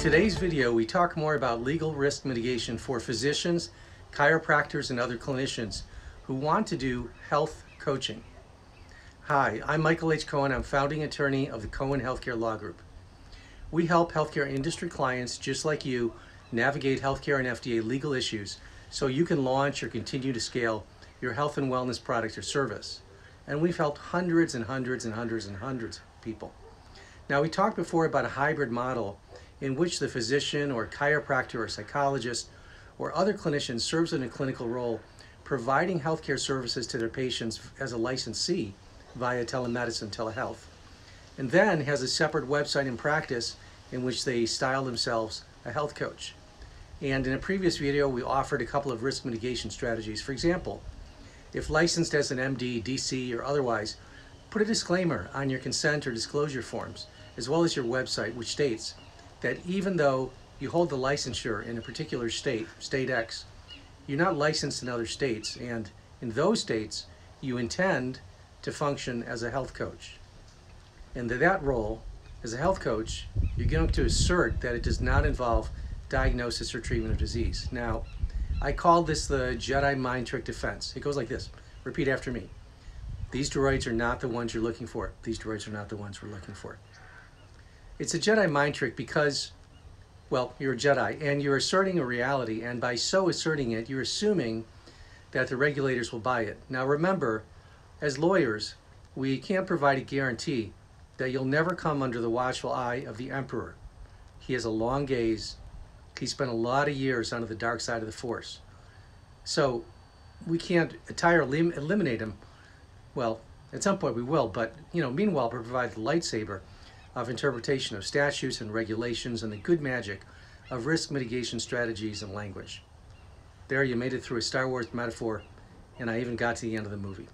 today's video, we talk more about legal risk mitigation for physicians, chiropractors, and other clinicians who want to do health coaching. Hi, I'm Michael H. Cohen. I'm founding attorney of the Cohen Healthcare Law Group. We help healthcare industry clients just like you navigate healthcare and FDA legal issues so you can launch or continue to scale your health and wellness product or service. And we've helped hundreds and hundreds and hundreds and hundreds of people. Now, we talked before about a hybrid model in which the physician or chiropractor or psychologist or other clinician serves in a clinical role, providing healthcare services to their patients as a licensee via telemedicine, telehealth, and then has a separate website and practice in which they style themselves a health coach. And in a previous video, we offered a couple of risk mitigation strategies. For example, if licensed as an MD, DC, or otherwise, put a disclaimer on your consent or disclosure forms, as well as your website, which states that even though you hold the licensure in a particular state, state X, you're not licensed in other states, and in those states, you intend to function as a health coach. And to that role, as a health coach, you're going to assert that it does not involve diagnosis or treatment of disease. Now, I call this the Jedi mind trick defense. It goes like this. Repeat after me. These droids are not the ones you're looking for. These droids are not the ones we're looking for. It's a Jedi mind trick because, well, you're a Jedi and you're asserting a reality, and by so asserting it, you're assuming that the regulators will buy it. Now remember, as lawyers, we can't provide a guarantee that you'll never come under the watchful eye of the Emperor. He has a long gaze. He spent a lot of years under the dark side of the Force. So we can't entirely eliminate him. Well, at some point we will, but meanwhile provide the lightsaber of interpretation of statutes and regulations and the good magic of risk mitigation strategies and language. There, you made it through a Star Wars metaphor, and I even got to the end of the movie.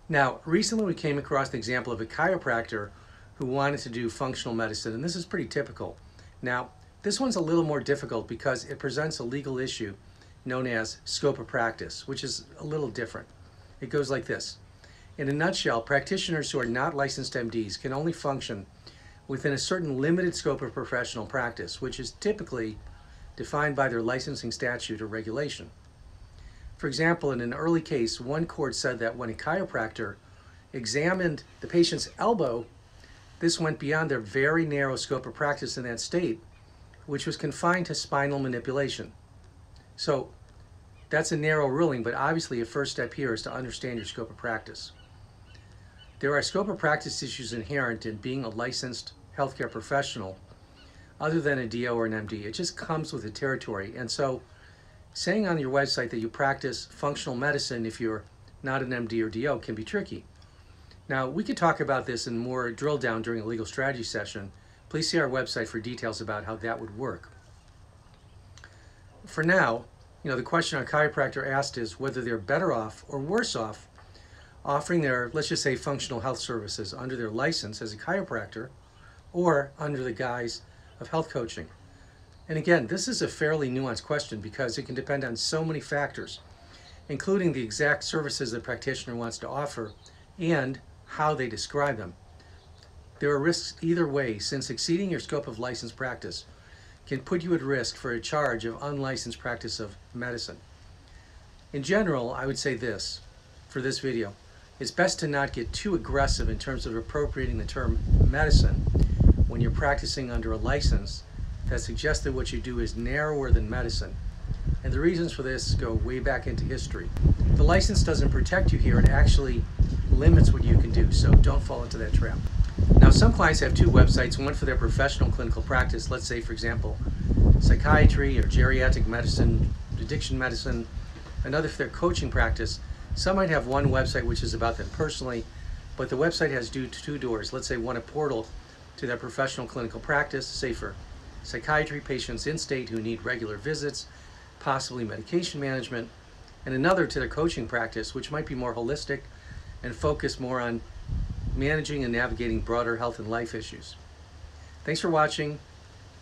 Now, recently we came across the example of a chiropractor who wanted to do functional medicine, and this is pretty typical. Now, this one's a little more difficult because it presents a legal issue known as scope of practice, which is a little different. It goes like this. In a nutshell, practitioners who are not licensed MDs can only function within a certain limited scope of professional practice, which is typically defined by their licensing statute or regulation. For example, in an early case, one court said that when a chiropractor examined the patient's elbow, this went beyond their very narrow scope of practice in that state, which was confined to spinal manipulation. So that's a narrow ruling, but obviously a first step here is to understand your scope of practice. There are scope of practice issues inherent in being a licensed healthcare professional other than a DO or an MD. It just comes with the territory. And so saying on your website that you practice functional medicine if you're not an MD or DO can be tricky. Now, we could talk about this in more drill down during a legal strategy session. Please see our website for details about how that would work. For now, the question our chiropractor asked is whether they're better off or worse off offering their, let's just say, functional health services under their license as a chiropractor or under the guise of health coaching. And again, this is a fairly nuanced question because it can depend on so many factors, including the exact services the practitioner wants to offer and how they describe them. There are risks either way, since exceeding your scope of licensed practice can put you at risk for a charge of unlicensed practice of medicine. In general, I would say this for this video. It's best to not get too aggressive in terms of appropriating the term medicine when you're practicing under a license that suggests that what you do is narrower than medicine. And the reasons for this go way back into history. The license doesn't protect you here, it actually limits what you can do, so don't fall into that trap. Now, some clients have two websites, one for their professional clinical practice, let's say, for example, psychiatry or geriatric medicine, addiction medicine, another for their coaching practice. Some might have one website which is about them personally, but the website has two doors. Let's say one a portal to their professional clinical practice, say for psychiatry patients in state who need regular visits, possibly medication management, and another to their coaching practice, which might be more holistic and focus more on managing and navigating broader health and life issues. Thanks for watching.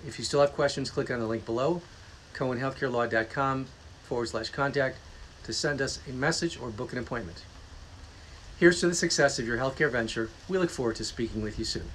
If you still have questions, click on the link below, cohenhealthcarelaw.com/contact, to send us a message or book an appointment. Here's to the success of your healthcare venture. We look forward to speaking with you soon.